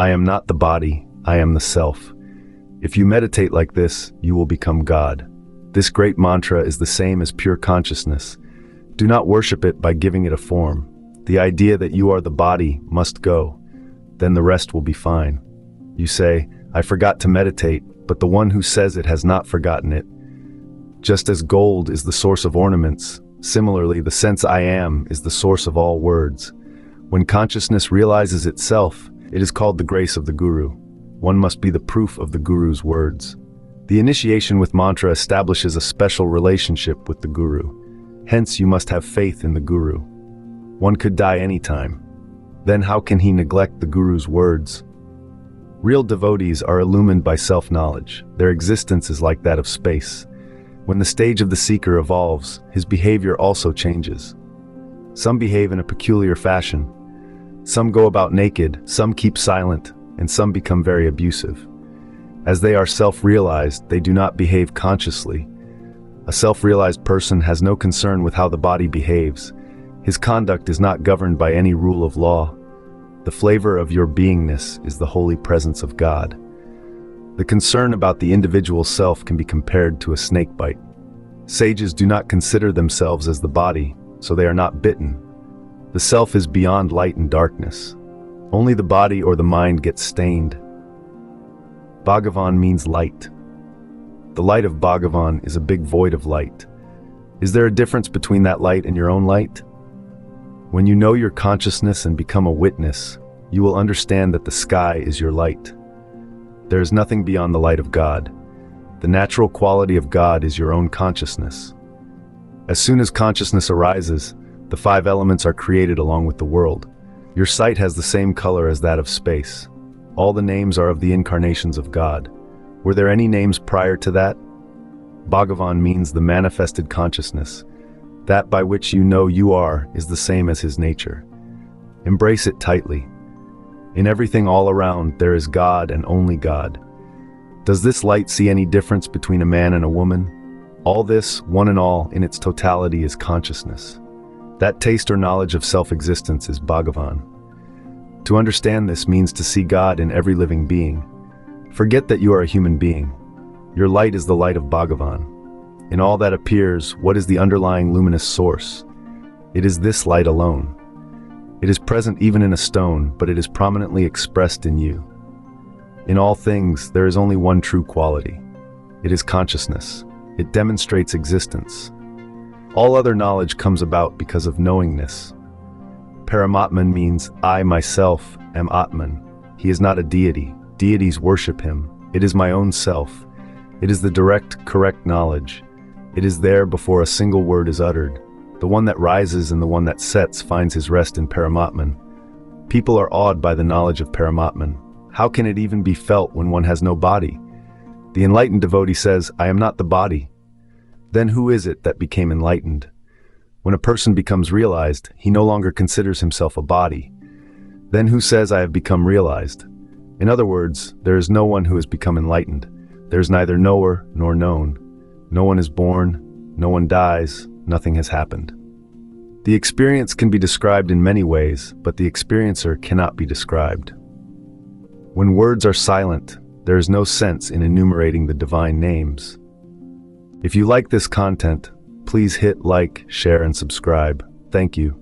I am not the body, I am the self. If you meditate like this, you will become God. This great mantra is the same as pure consciousness. Do not worship it by giving it a form. The idea that you are the body must go. Then the rest will be fine. You say, I forgot to meditate, but the one who says it has not forgotten it. Just as gold is the source of ornaments, similarly, the sense I am is the source of all words. When consciousness realizes itself, it is called the grace of the Guru. One must be the proof of the Guru's words. The initiation with mantra establishes a special relationship with the Guru. Hence, you must have faith in the Guru. One could die anytime. Then how can he neglect the Guru's words? Real devotees are illumined by self-knowledge. Their existence is like that of space. When the stage of the seeker evolves, his behavior also changes. Some behave in a peculiar fashion. Some go about naked, some keep silent, and some become very abusive. As they are self-realized, they do not behave consciously. A self-realized person has no concern with how the body behaves. His conduct is not governed by any rule of law. The flavor of your beingness is the holy presence of God. The concern about the individual self can be compared to a snake bite. Sages do not consider themselves as the body, so they are not bitten. The self is beyond light and darkness. Only the body or the mind gets stained. Bhagavan means light. The light of Bhagavan is a big void of light. Is there a difference between that light and your own light? When you know your consciousness and become a witness, you will understand that the sky is your light. There is nothing beyond the light of God. The natural quality of God is your own consciousness. As soon as consciousness arises, the 5 elements are created along with the world. Your sight has the same color as that of space. All the names are of the incarnations of God. Were there any names prior to that? Bhagavan means the manifested consciousness. That by which you know you are is the same as his nature. Embrace it tightly. In everything all around, there is God and only God. Does this light see any difference between a man and a woman? All this, one and all, in its totality is consciousness. That taste or knowledge of self-existence is Bhagavan. To understand this means to see God in every living being. Forget that you are a human being. Your light is the light of Bhagavan. In all that appears, what is the underlying luminous source? It is this light alone. It is present even in a stone, but it is prominently expressed in you. In all things, there is only one true quality. It is consciousness. It demonstrates existence. All other knowledge comes about because of knowingness. Paramatman means I myself am Atman. He is not a deity. Deities worship him. It is my own self. It is the direct, correct knowledge. It is there before a single word is uttered. The one that rises and the one that sets finds his rest in Paramatman. People are awed by the knowledge of Paramatman. How can it even be felt when one has no body? The enlightened devotee says, I am not the body. Then who is it that became enlightened? When a person becomes realized, he no longer considers himself a body. Then who says I have become realized? In other words, there is no one who has become enlightened. There is neither knower nor known. No one is born, no one dies, nothing has happened. The experience can be described in many ways, but the experiencer cannot be described. When words are silent, there is no sense in enumerating the divine names. If you like this content, please hit like, share, and subscribe. Thank you.